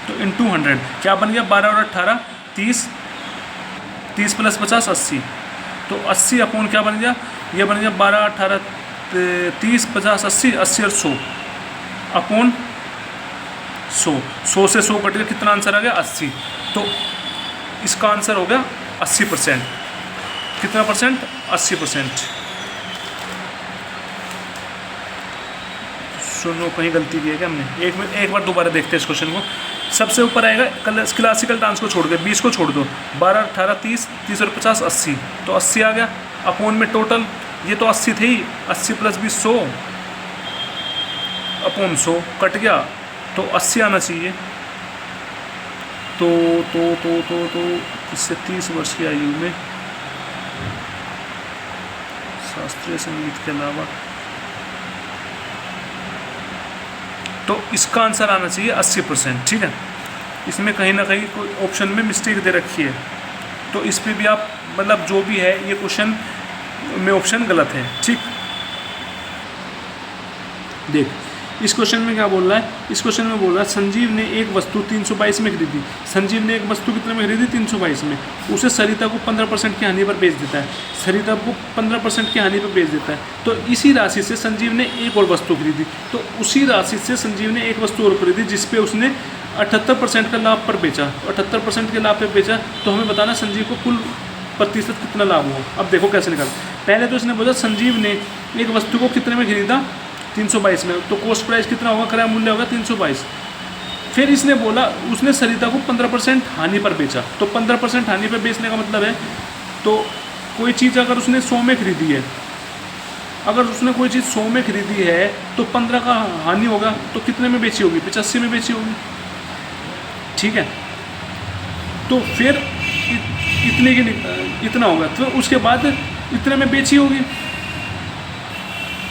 तो इंटू 100 क्या बन गया, 12 और 18 30, 30 प्लस 50 80, तो 80 अपॉन क्या बन गया, ये बन गया 12 18 30 50 80, 80 और 100 अपॉन 100, 100 से 100 कट गया, कितना आंसर आ गया 80। तो इसका आंसर हो गया 80%। कितना परसेंट, 80%। सुनो कहीं गलती की है क्या हमने, एक बार दोबारा देखते हैं इस क्वेश्चन को। सबसे ऊपर आएगा क्लासिकल डांस को छोड़ के 20 को छोड़ दो, 12 18 30, 30 और 50 80, तो 80 आ गया। अपॉन में टोटल ये तो 80 थे ही, 80 प्लस 20 100 अपॉन 100 कट गया, तो 80 आना चाहिए। तो इससे 30 वर्ष की आयु में शास्त्रीय संगीत के अलावा, तो इसका आंसर आना चाहिए 80%। ठीक है, इसमें कहीं ना कहीं कोई ऑप्शन में मिस्टेक दे रखी है, तो इस पर भी आप मतलब जो भी है ये क्वेश्चन में ऑप्शन गलत है। ठीक, देख इस क्वेश्चन में क्या बोल रहा है, इस क्वेश्चन में बोल रहा है संजीव ने एक वस्तु 322 में खरीदी। संजीव ने एक वस्तु कितने में खरीदी, 322 में। उसे सरिता को 15% की हानि पर बेच देता है, सरिता को 15% की हानि पर बेच देता है। तो इसी राशि से संजीव ने एक और वस्तु खरीदी, तो उसी राशि से संजीव ने एक वस्तु और खरीदी जिसपे उसने 78% का लाभ पर बेचा, 78% के लाभ पर बेचा। तो हमें बताना संजीव को कुल प्रतिशत कितना लाभ हुआ। अब देखो कैसे निकाल, पहले तो इसने बोला संजीव ने एक वस्तु को कितने में खरीदा, 322 में, तो कॉस्ट प्राइस कितना होगा, क्रय मूल्य होगा 322। फिर इसने बोला उसने सरिता को 15% हानि पर बेचा, तो 15% हानि पर बेचने का मतलब है, तो कोई चीज़ अगर उसने 100 में खरीदी है, अगर उसने कोई चीज़ 100 में खरीदी है तो 15 का हानि होगा, तो कितने में बेची होगी, 85 में बेची होगी। ठीक है, तो फिर इतने की इतना होगा, तो उसके बाद इतने में बेची होगी,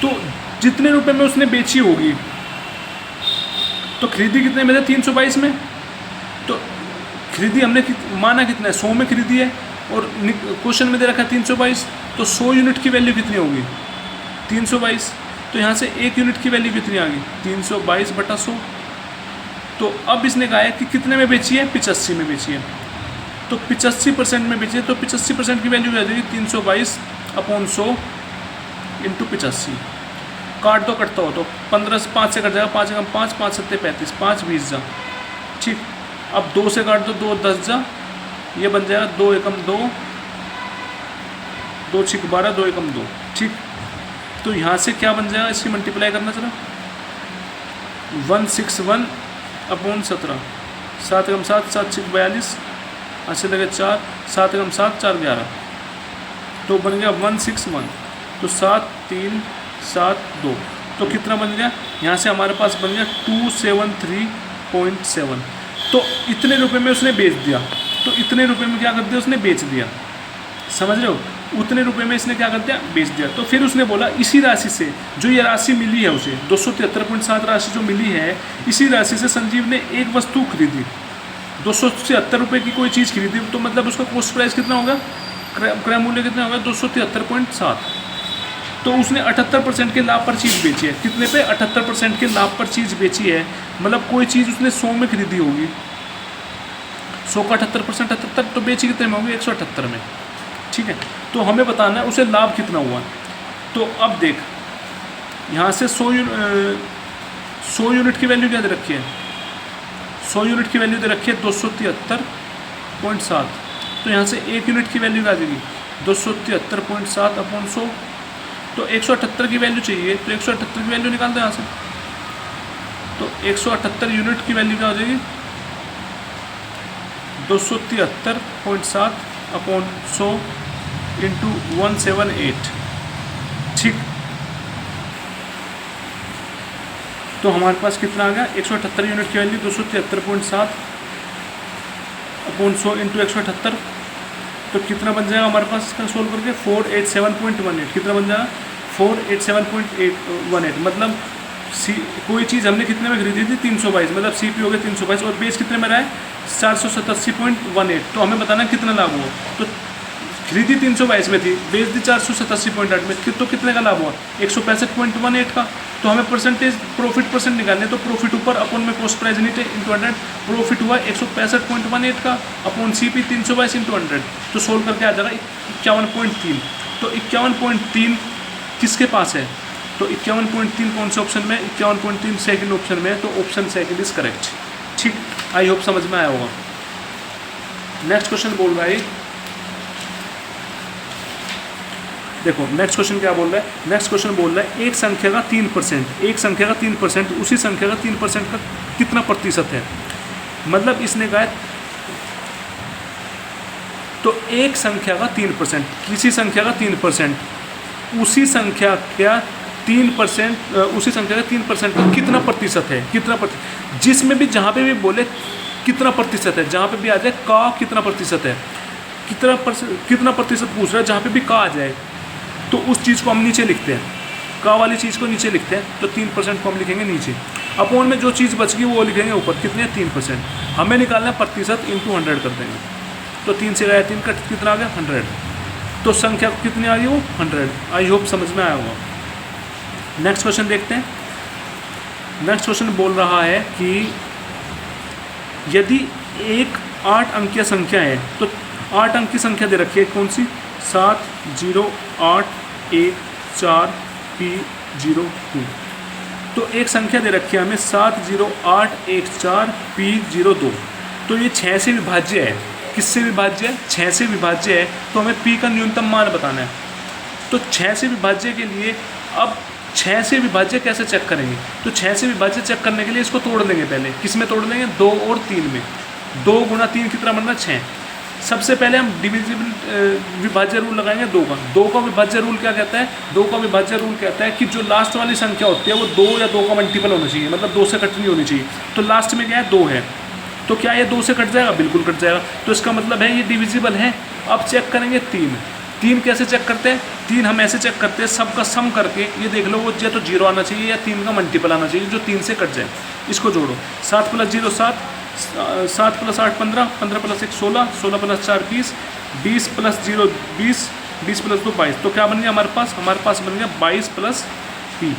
तो जितने रुपए में उसने बेची होगी, तो खरीदी कितने में थे, 322 में। तो खरीदी हमने माना कितना है, 100 में खरीदी है, और क्वेश्चन में दे रखा है 322, तो 100 यूनिट की वैल्यू कितनी होगी, 322। तो यहाँ से 1 यूनिट की वैल्यू कितनी आ गई, 322/100। तो अब इसने कहा है कि कितने में बेची है, 85 में बेची है, तो 85% में बेची है, तो 85% की वैल्यू क्या आ जाएगी, 322/100 इंटू 85। काट दो, कटता हो तो 15 से 5 से कट जाएगा, 5 एकम 5, 5 सत्ते 35, 5 20 जा। ठीक, अब 2 से काट दो, 2 10 जा, ये बन जाएगा 2 एकम 2, 2 छिक 12, 2 एकम 2। ठीक, तो यहाँ से क्या बन जाएगा, इसकी मल्टीप्लाई करना चला, 161/17, 7 एकम 7, 7 छिक 42, 80 लगे 4, 7 एकम 7, 4 11, तो बन गया 161, तो 7 3 7 2, तो कितना बन गया, यहाँ से हमारे पास बन गया 273.7। तो इतने रुपए में उसने बेच दिया, तो इतने रुपए में क्या कर दिया, उसने बेच दिया, समझ रहे हो, उतने रुपए में इसने क्या कर दिया, बेच दिया। तो फिर उसने बोला इसी राशि से, जो ये राशि मिली है उसे 273.7 राशि जो मिली है, इसी राशि से संजीव ने एक वस्तु खरीदी, 273 रुपये की कोई चीज़ खरीदी, तो मतलब उसका कॉस्ट प्राइस कितना होगा, क्रय मूल्य कितना होगा, 273.7। तो उसने 78% के लाभ पर चीज़ बेची है, कितने पे, 78% के लाभ पर चीज़ बेची है, मतलब कोई चीज़ उसने 100 में खरीदी होगी, 100 का 78%, 78, तो बेची कितने में होगी, 178 में। ठीक है, तो हमें बताना है उसे लाभ कितना हुआ। तो अब देख यहाँ से 100 यूनिट की वैल्यू क्या दे रखी है, 100 यूनिट की वैल्यू दे रखी है 273.7, तो यहाँ से 1 यूनिट की वैल्यू क्या आ जाएगी, 273.7/100, तो 178 की वैल्यु चाहिए, तो 178 की वैल्यू निकाल दो यहाँ से, तो 178 यूनिट की वैल्यू क्या हो जाएगी, 273.7/100 इंटू 178। ठीक, तो हमारे पास कितना आ गया, 178 यूनिट की वैल्यू 273.7/100 इंटू 178, तो कितना बन जाएगा हमारे पास इसका सोल्व करके, 487.18, कितना बन जाएगा, 487.18, मतलब कोई चीज़ हमने कितने में खरीदी थी, 322, मतलब CP हो गया 322, और बेस कितने में रहा है, 487.18, तो हमें बताना कितना लाभ हुआ। तो खरीदी 322 में थी, बेच दी 487.8 में, तो कितने का लाभ हुआ? 165.18 का। तो हमें परसेंटेज प्रॉफिट परसेंट निकालने, तो प्रॉफिट ऊपर अपन में कॉस्ट प्राइस नीचे इंटू 100, प्रॉफिट हुआ 165.18 का अपॉन CP 322 इंटू 100, तो सोल्व करके आ जाएगा 51.3। तो 51.3 किसके पास है? तो 51.3 कौन से ऑप्शन में? 51.3 सेकंड ऑप्शन में है, तो ऑप्शन सेकंड इज करेक्ट। ठीक, आई होप समझ में आया होगा। नेक्स्ट क्वेश्चन बोल रहा है, देखो नेक्स्ट क्वेश्चन क्या बोल रहा है। नेक्स्ट क्वेश्चन बोल रहा है एक संख्या का 3%, एक संख्या का 3%, उसी संख्या का 3% का कितना प्रतिशत है? मतलब इसने कहा है तो एक संख्या का 3%, किसी संख्या का 3%, उसी संख्या का 3%, उसी संख्या का 3% का कितना प्रतिशत है? कितना प्रतिशत, जिसमें भी जहाँ पे भी बोले कितना प्रतिशत है, जहाँ पे भी आ जाए का कितना प्रतिशत है, कितना प्रतिशत पूछ रहा है, जहाँ पे भी का आ जाए तो उस चीज़ को हम नीचे लिखते हैं, का वाली चीज़ को नीचे लिखते हैं, तो 3% को हम लिखेंगे नीचे, अपॉन में जो चीज़ बच गई वो लिखेंगे ऊपर, कितने? 3%। हमें निकालना है प्रतिशत इंटू 100 कर देंगे, तो 3 से गया 3 का कितना आ गया? 100। तो संख्या कितनी आ गई? वो 100। आई होप समझ में आया होगा। नेक्स्ट क्वेश्चन देखते हैं। नेक्स्ट क्वेश्चन बोल रहा है कि यदि एक 8 अंकीय संख्या है, तो 8 अंक की संख्या दे रखी है, कौन सी? 70814P02। तो एक संख्या दे रखी है हमें 70814P02, तो ये 6 से विभाज्य है। किससे विभाज्य है? 6 से विभाज्य है, तो हमें P का न्यूनतम मान बताना है। तो 6 से विभाज्य के लिए अब 6 से विभाज्य कैसे चेक करेंगे? तो 6 से विभाज्य चेक करने के लिए इसको तोड़ देंगे। पहले किस में तोड़ देंगे? 2 और 3 में। 2 गुणा 3 कितना बनना? 6। सबसे पहले हम डिविजिबल विभाज्य रूल लगाएंगे 2 का। 2 का विभाज्य रूल क्या कहता है? 2 का विभाज्य रूल कहता है कि जो लास्ट वाली संख्या होती है वो 2 या 2 का मल्टीपल होना चाहिए, मतलब 2 से कट नहीं होनी चाहिए। तो लास्ट में क्या है? 2 है, तो क्या ये 2 से कट जाएगा? बिल्कुल कट जाएगा। तो इसका मतलब है ये डिविजिबल है। अब चेक करेंगे 3। 3 कैसे चेक करते हैं? 3 हम ऐसे चेक करते हैं, सबका सम करके ये देख लो वो या तो 0 आना चाहिए या 3 का मल्टीपल आना चाहिए जो 3 से कट जाए। इसको जोड़ो, 7 + 0 7, 7 + 8 15, 15 + 1 16, 16 + 4 20, 20 + 0 20, 20 + 2 22। तो क्या बन गया हमारे पास? हमारे पास बन गया 22 + P।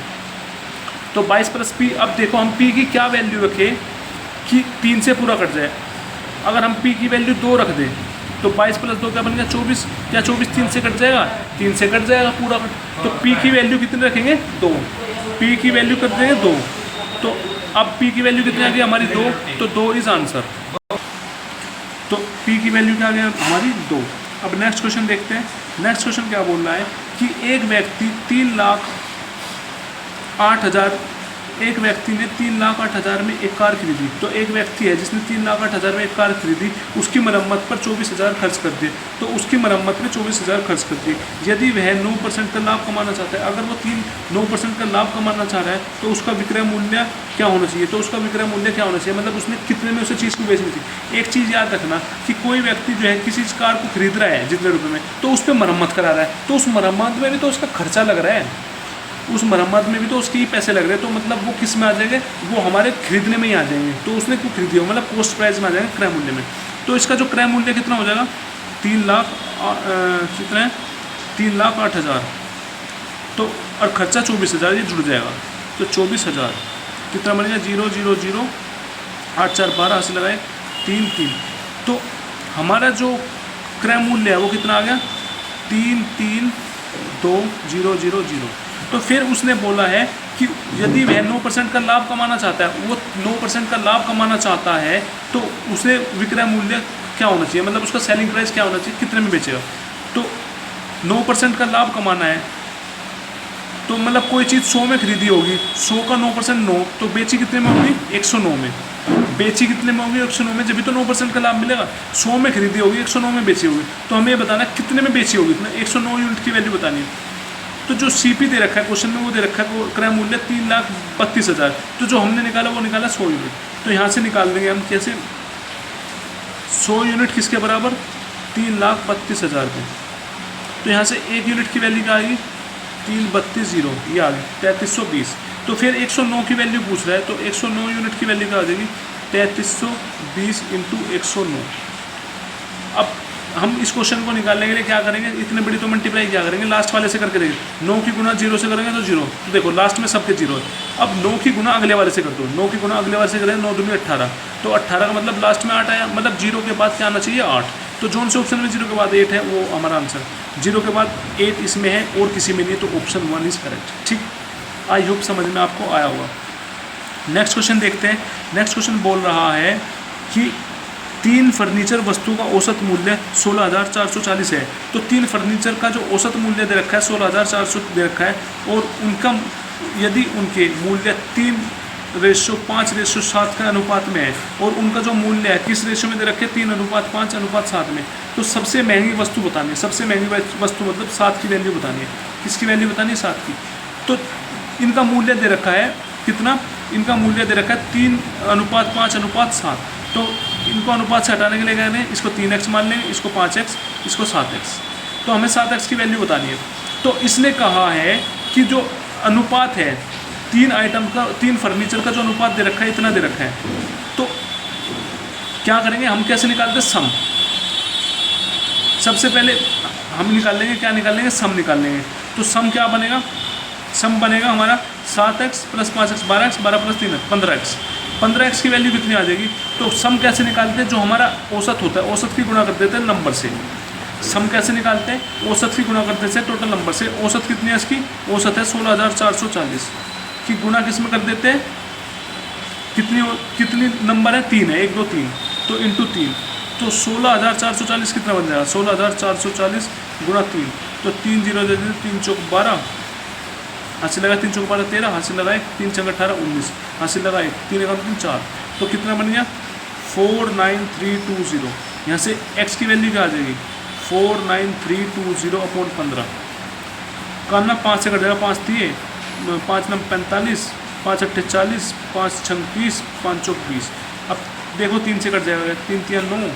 तो 22 + P। अब देखो हम P की क्या वैल्यू रखें कि 3 से पूरा कट जाए। अगर हम P की वैल्यू 2 रख दें तो 22 + 2 क्या बन गया? 24। क्या 24 3 से कट जाएगा? 3 से कट जाएगा पूरा। तो P की वैल्यू कितनी रखेंगे? 2। P की वैल्यू कर देंगे 2। तो अब P की वैल्यू कितनी आ गई हमारी? 2। तो 2 इज आंसर। तो P की वैल्यू क्या आ गई हमारी? 2। अब नेक्स्ट क्वेश्चन देखते हैं। नेक्स्ट क्वेश्चन क्या बोल रहा है कि एक व्यक्ति 3,08,000, एक व्यक्ति ने 3,08,000 में एक कार खरीदी। तो एक व्यक्ति है जिसने 3,08,000 में एक कार खरीदी, उसकी मरम्मत पर 24,000 खर्च कर दिए। तो उसकी मरम्मत में 24,000 खर्च कर दिए। यदि वह 9% का लाभ कमाना चाहता है, अगर वो 9% का लाभ कमाना चाह रहा है तो उसका विक्रय मूल्य क्या होना चाहिए? तो उसका विक्रय मूल्य क्या होना चाहिए, मतलब उसने कितने में उसे चीज़ को बेचनी थी। एक चीज़ याद रखना कि कोई व्यक्ति जो है किसी कार को खरीद रहा है जितने रुपये में, तो उस पर मरम्मत करा रहा है, तो उस मरम्मत में भी तो उसका खर्चा लग रहा है, उस मरम्मत में भी तो उसके ही पैसे लग रहे हैं। तो मतलब वो किस में आ जाएंगे? वो हमारे खरीदने में ही आ जाएंगे। तो उसने क्यों खरीदी हो, मतलब कॉस्ट प्राइस में आ जाएंगे, क्रय मूल्य में। तो इसका जो क्रय मूल्य कितना हो जाएगा? 3 लाख कितना है? 3,08,000। तो और खर्चा 24,000, ये जुड़ जाएगा। तो 24,000 कितना बनेगा? 0 0 0 8 4 12 से लगाए 3 3। तो हमारा जो क्रय मूल्य है वो कितना आ गया? 3,3,2,0,0,0। तो फिर उसने बोला है कि यदि वह 9% का लाभ कमाना चाहता है, वो 9% का लाभ कमाना चाहता है, तो उसे विक्रय मूल्य क्या होना चाहिए, मतलब उसका सेलिंग प्राइस क्या होना चाहिए, कितने में बेचेगा। तो 9% का लाभ कमाना है, तो मतलब कोई चीज़ 100 में खरीदी होगी, 100 का 9% 9, तो बेची कितने में होगी? 109 में। बेची कितने में होगी? 109 में, जब भी तो 9% का लाभ मिलेगा। 100 में खरीदी होगी, 109 में बेची होगी, तो हमें ये बताना कितने में बेची होगी, 109 यूनिट की वैल्यू बतानी है। तो जो CP दे रखा है क्वेश्चन में, वो दे रखा है क्रय मूल्य 3,32,000। तो जो हमने निकाला वो निकाला 100 यूनिट। तो यहाँ से निकाल देंगे हम कैसे? 100 यूनिट किसके बराबर? 3,32,000 के। तो यहाँ से 1 यूनिट की वैल्यू क्या आएगी? 3,32,000, ये आ गई 3,320। तो फिर 109 की वैल्यू पूछ रहा है, तो 109 यूनिट की वैल्यू क्या आ जाएगी? 3,320 × 109। अब हम इस क्वेश्चन को निकालने के लिए क्या करेंगे, इतने बड़ी तो मल्टीप्लाई क्या करेंगे, लास्ट वाले से करके देंगे। 9 की गुना 0 से करेंगे तो 0, तो देखो लास्ट में सबके 0 है। अब 9 की गुना अगले वाले से कर दो, 9 की गुना अगले वाले से करें 9 दूनी 18, तो 18 का मतलब लास्ट में 8 आया, मतलब 0 के बाद क्या आना चाहिए 8। तो जोन से ऑप्शन में 0 के बाद 8 है वो हमारा आंसर, 0 के बाद 8 इसमें है और किसी में नहीं है, तो ऑप्शन 1 इज करेक्ट। ठीक, आई होप समझ में आपको आया होगा। नेक्स्ट क्वेश्चन देखते हैं। नेक्स्ट क्वेश्चन बोल रहा है कि 3 फर्नीचर वस्तु का औसत मूल्य 16,440 है। तो 3 फर्नीचर का जो औसत मूल्य दे रखा है 16,400 दे रखा है, और उनका यदि उनके मूल्य 3:5:7 का अनुपात में है, और उनका जो मूल्य है किस रेशियो में दे रखे 3:5:7 में, तो सबसे महंगी वस्तु बतानी है। सबसे महंगी वस्तु मतलब 7 की वैल्यू बतानी है। किसकी वैल्यू बतानी है 7 की। तो इनका मूल्य दे रखा है कितना, इनका मूल्य दे रखा है 3:5:7। तो इनको अनुपात से हटाने के लिए क्या करें, इसको 3x मान लेंगे, इसको 5x, इसको 7x। तो हमें 7x की वैल्यू बतानी है। तो इसने कहा है कि जो अनुपात है 3 आइटम का, 3 फर्नीचर का जो अनुपात दे रखा है इतना दे रखा है। तो क्या करेंगे हम, कैसे निकालते हैं सम। सबसे पहले हम निकाल लेंगे, क्या निकाल लेंगे, सम निकाल लेंगे। तो सम क्या बनेगा, सम बनेगा हमारा 7x + 5x 12x, 12 + 3 15x। 15x की वैल्यू कितनी आ जाएगी। तो सम कैसे निकालते हैं, जो हमारा औसत होता है औसत की गुणा कर देते हैं नंबर से। सम कैसे निकालते हैं, औसत की गुणा करते हैं टोटल नंबर से। औसत कितनी है इसकी, औसत है 16,440 की गुणा किस में कर देते हैं, कितनी नंबर है 3 है, 1 2 3, तो इंटू 3। तो 16,440 कितना बन जाएगा, 16,440 गुणा 3, तो 3 0 दे देते, 3 चौक 12, हासिल लगा 3 चौक 12 13, हासिल लगाए 3 चंग 18 19, हासिल लगाए 3 1 3 4, तो कितना बन गया 49320। यहाँ से x की वैल्यू क्या आ जाएगी 49320/15। करना 5 से कट जाएगा, 5 दिए 5 9 45, 5 8 40, 5 6 30, 5 चौक 20। अब देखो 3 से कट जाएगा, 3 3 9,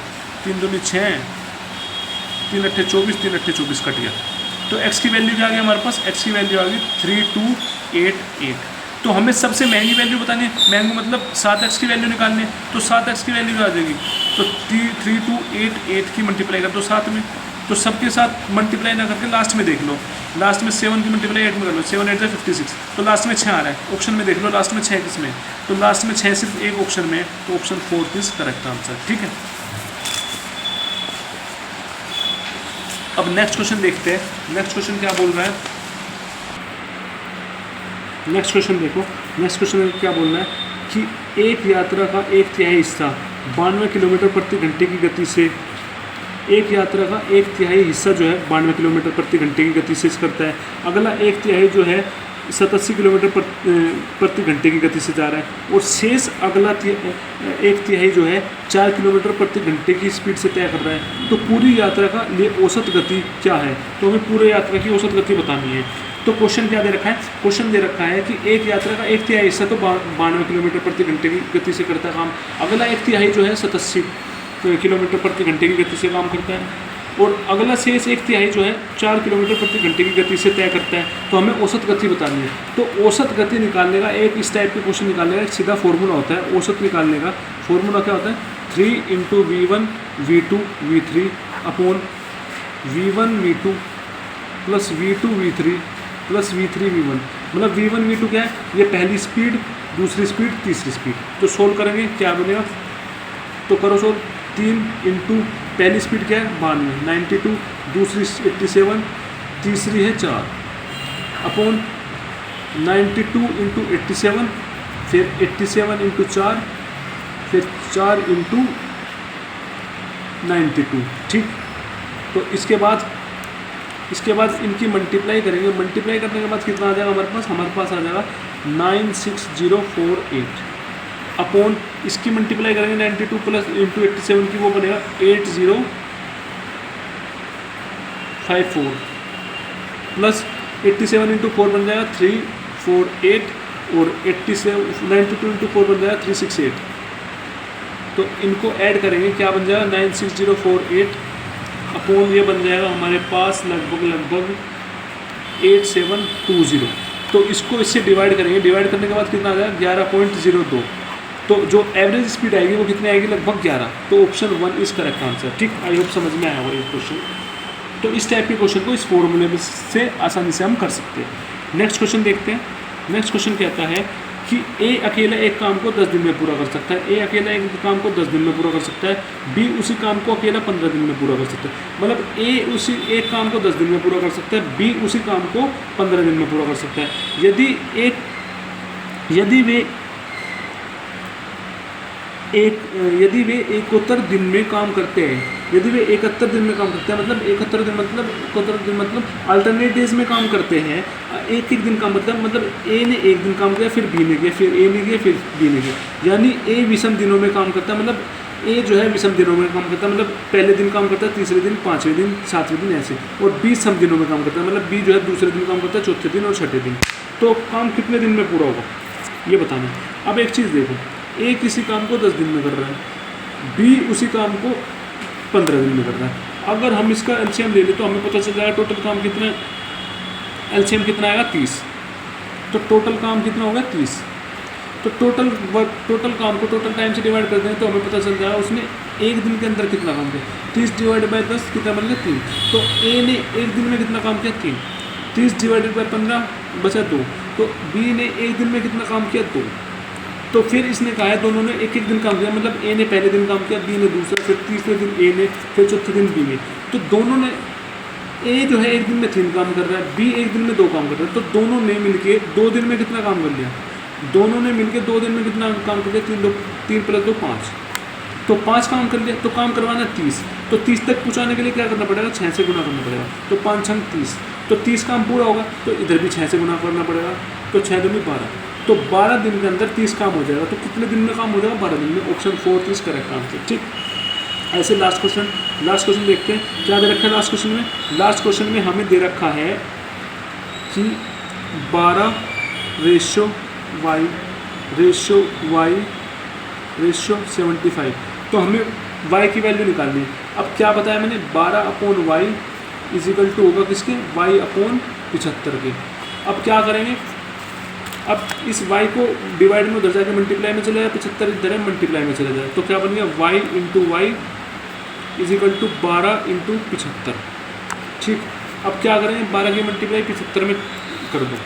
3 2 6, 3 8 24, 3 8 24 कट गया। तो x की वैल्यू क्या आ गई हमारे पास, x की वैल्यू आ गई 3288। तो हमें सबसे महंगी वैल्यू बतानी है, महंगी मतलब 7x की वैल्यू निकालनी है। तो 7x की वैल्यू क्या आ जाएगी, तो 3288 की मल्टीप्लाई कर दो 7 में। तो सबके साथ मल्टीप्लाई ना करके लास्ट में देख लो, लास्ट में 7 की मल्टीप्लाई 8 में कर लो, 7 8 56, तो लास्ट में 6 आ रहा है। ऑप्शन में देख लो लास्ट में 6 किस में, तो लास्ट में 6 सिर्फ एक ऑप्शन में, तो ऑप्शन 4 इज करेक्ट आंसर। ठीक है, अब नेक्स्ट क्वेश्चन देखते हैं। नेक्स्ट क्वेश्चन क्या बोल रहा है, नेक्स्ट क्वेश्चन देखो। नेक्स्ट क्वेश्चन में क्या बोल रहा है कि एक यात्रा का 1/3 हिस्सा 92 किलोमीटर प्रति घंटे की गति से, एक यात्रा का 1/3 हिस्सा जो है 92 किलोमीटर प्रति घंटे की गति से करता है। अगला 1/3 जो है 87 किलोमीटर प्रति घंटे की गति से जा रहा है, और शेष अगला 1/3 जो है 4 किलोमीटर प्रति घंटे की स्पीड से तय कर रहा है। तो पूरी यात्रा का लिए औसत गति क्या है, तो हमें पूरे यात्रा की औसत गति बतानी है। तो क्वेश्चन क्या दे रखा है, क्वेश्चन दे रखा है कि एक यात्रा का 1/3 हिस्सा तो 92 किलोमीटर प्रति घंटे की गति से करता है काम, अगला 1/3 जो है 87 किलोमीटर प्रति घंटे की गति से काम करता है, और अगला शेष 1/3 जो है 4 किलोमीटर प्रति घंटे की गति से तय करता है। तो हमें औसत गति बतानी है। तो औसत गति निकालने का एक इस टाइप के क्वेश्चन निकालने का एक सीधा फॉर्मूला होता है। औसत निकालने का फॉर्मूला क्या होता है, 3 × V1 V2 V3 upon V1 V2 plus V2 V3 plus V3 V1। मतलब V1 V2 क्या है, ये पहली स्पीड, दूसरी स्पीड, तीसरी स्पीड। तो सोल्व करेंगे क्या बनेगा, तो करो सोल्व। 3 × पहली स्पीड क्या है 92, 92, दूसरी 87, तीसरी है 4 अपॉन 92 × 87, फिर 87 × 4, फिर 4 × 92। ठीक, तो इसके बाद इनकी मल्टीप्लाई करेंगे। मल्टीप्लाई करने के बाद कितना आ जाएगा हमारे पास आ जाएगा 96048 अपॉन इसकी मल्टीप्लाई करेंगे 92 प्लस इंटू 87 की, वो बनेगा 8054 प्लस 87 × 4 बन जाएगा 348, और 92 × 4 बन जाएगा 368। तो इनको ऐड करेंगे क्या बन जाएगा 96048 अपॉन ये बन जाएगा हमारे पास लगभग 8720। तो इसको इससे डिवाइड करेंगे, डिवाइड करने के बाद कितना आ जाएगा 11.02। तो जो एवरेज स्पीड आएगी वो कितनी आएगी, लगभग 11। तो ऑप्शन 1 इज करेक्ट आंसर। ठीक, आई होप समझ में आया होगा ये क्वेश्चन। तो इस टाइप के क्वेश्चन को इस फॉर्मूले से आसानी से हम कर सकते हैं। नेक्स्ट क्वेश्चन देखते हैं। नेक्स्ट क्वेश्चन कहता है कि ए अकेला एक काम को 10 दिन में पूरा कर सकता है। ए अकेला एक काम को 10 दिन में पूरा कर सकता है। बी उसी काम को अकेला 15 दिन में पूरा कर सकता है। मतलब ए उसी एक काम को 10 दिन में पूरा कर सकता है, बी उसी काम को 15 दिन में पूरा कर सकता है। यदि वे 71 दिन में काम करते हैं, यदि वे 71 दिन में काम करते हैं, मतलब 71 दिन मतलब अल्टरनेट डेज में काम करते हैं। एक दिन का मतलब ए ने एक दिन काम किया, फिर बी ने किया, फिर ए ने किया, फिर बी ने किया। यानी ए विषम दिनों में काम करता है, मतलब ए जो है विषम दिनों में काम करता है, मतलब पहले दिन काम करता है, तीसरे दिन, पाँचवें दिन, सातवें दिन, ऐसे। और बी सम दिनों में काम करता है, मतलब बी जो है दूसरे दिन काम करता है, चौथे दिन और छठे दिन। तो काम कितने दिन में पूरा होगा ये बताना है। अब एक चीज़ देखो, ए किसी काम को 10 दिन में कर रहा है, बी उसी काम को 15 दिन में कर रहा है। अगर हम इसका एलसीएम ले लें तो हमें पता चल जाएगा टोटल काम कितना, एलसीएम कितना आएगा 30। तो टोटल काम कितना होगा 30। तो टोटल काम को टोटल टाइम से डिवाइड कर दें तो हमें पता चल जाएगा उसने एक दिन के अंदर कितना काम किया। 30 डिवाइडेड बाई 10 कितना बन गया 3। तो ए ने एक दिन में कितना काम किया 3। 30 डिवाइडेड बाई 15 बचा 2। तो बी ने एक दिन में कितना काम किया 2। तो फिर इसने कहा है दोनों ने एक एक दिन काम किया, मतलब ए ने पहले दिन काम किया, बी ने दूसरा, फिर तीसरे दिन ए ने, फिर चौथे दिन बी ने। तो दोनों ने, ए जो है एक दिन में 3 काम कर रहा है, बी एक दिन में 2 काम कर रहा है। तो दोनों ने मिलके 2 दिन में कितना काम कर लिया, दोनों ने मिलके 2 दिन में कितना काम कर लिया, 3 + 2 5। तो 5 काम कर लिया। तो काम करवाना 30। तो 30 तक पहुँचाने के लिए क्या करना पड़ेगा, 6 से गुना करना पड़ेगा। तो 5 छंग 30। तो 30 काम पूरा होगा तो इधर भी 6 से गुना करना पड़ेगा। तो 6 दूनी 12। तो 12 दिन के अंदर 30 काम हो जाएगा। तो कितने दिन में काम हो जाएगा, 12 दिन में। Option 4 is correct answer. ठीक, ऐसे लास्ट क्वेश्चन देखते हैं क्या दे रखा है लास्ट क्वेश्चन में। लास्ट क्वेश्चन में हमें दे रखा है कि 12:y/75। तो हमें y की वैल्यू निकालनी है। अब क्या बताया मैंने, 12/y = होगा किसके, y/75 के। अब क्या करेंगे, अब इस y को डिवाइड में उधर जाके मल्टीप्लाई में चले जाए, 75 इधर है मल्टीप्लाई में चले जाए। तो क्या बन गया, y × y = 12 × 75। ठीक, अब क्या करेंगे, 12 की मल्टीप्लाई 75 में कर दो।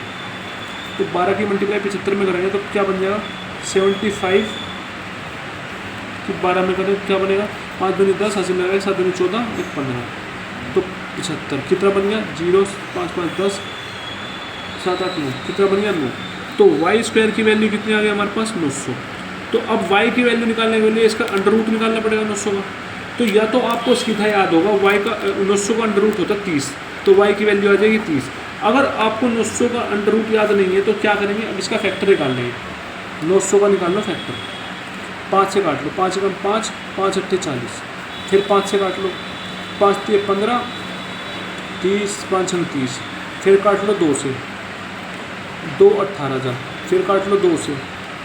तो 12 की मल्टीप्लाई 75 में करेंगे तो क्या बन जाएगा, 75 कि 12 में करें क्या बनेगा, 5 दूनी 10, हासिल लगाएगा 7 दूनी 14, 1 15। तो 75 कितना बन गया, 0 5 5 10 7 8 9, कितना बन गया 9। तो y² की वैल्यू कितनी आ गई हमारे पास, 900। तो अब y की वैल्यू निकालने के लिए इसका अंडर रूट निकालना पड़ेगा 900 का। तो या तो आपको सीधा याद होगा y का 900 का अंडर रूट होता है 30, तो y की वैल्यू आ जाएगी 30। अगर आपको 900 का अंडर रूट याद नहीं है तो क्या करेंगे, अब इसका फैक्टर निकाल लेंगे। 900 का निकाल लो फैक्टर, 5 से काट लो, 5 × 5 5 × 8 40, फिर 5 से काट लो, 5 × 3 15, 30 5 × 30, फिर काट लो 2 से, 2 18 जा, फिर काट लो 2 से,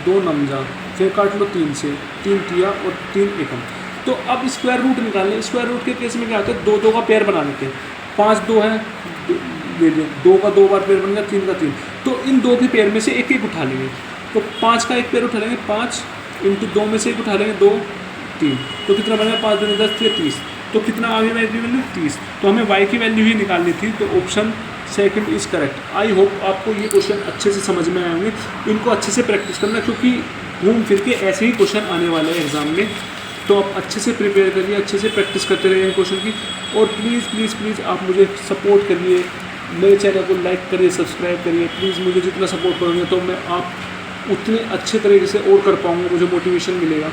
2 9 जा, फिर काट लो 3 से, 3 तिया और 3 एकम। तो अब स्क्वायर रूट निकालने, स्क्वायर रूट के केस में क्या होता है, 2 2 का पेयर बना लेते हैं। 5 2 है, ले लिया, 2 का 2 बार पेयर बन गया, 3 का 3। तो इन 2 के पेयर में से एक एक उठा लेंगे। तो 5 का एक पेयर उठा लेंगे, 5 × 2 में से एक उठा लेंगे, 2 3। तो कितना बनेगा, 5 दूनी 10 30। तो कितना आगे वैल्यू मिली 30। तो हमें y की वैल्यू ही निकालनी थी। तो option 2 is correct. I hope आपको ये क्वेश्चन अच्छे से समझ में आए होंगे। इनको अच्छे से प्रैक्टिस करना, क्योंकि घूम फिर के ऐसे ही क्वेश्चन आने वाले हैं एग्जाम में। तो आप अच्छे से प्रिपेयर करिए, अच्छे से प्रैक्टिस करते रहिए क्वेश्चन की। और प्लीज़ प्लीज़ प्लीज़ आप मुझे सपोर्ट करिए, मेरे चैनल को लाइक करिए, सब्सक्राइब करिए। प्लीज़ मुझे जितना सपोर्ट करोगे तो मैं आप उतने अच्छे तरीके से और कर पाऊँगा, मुझे मोटिवेशन मिलेगा।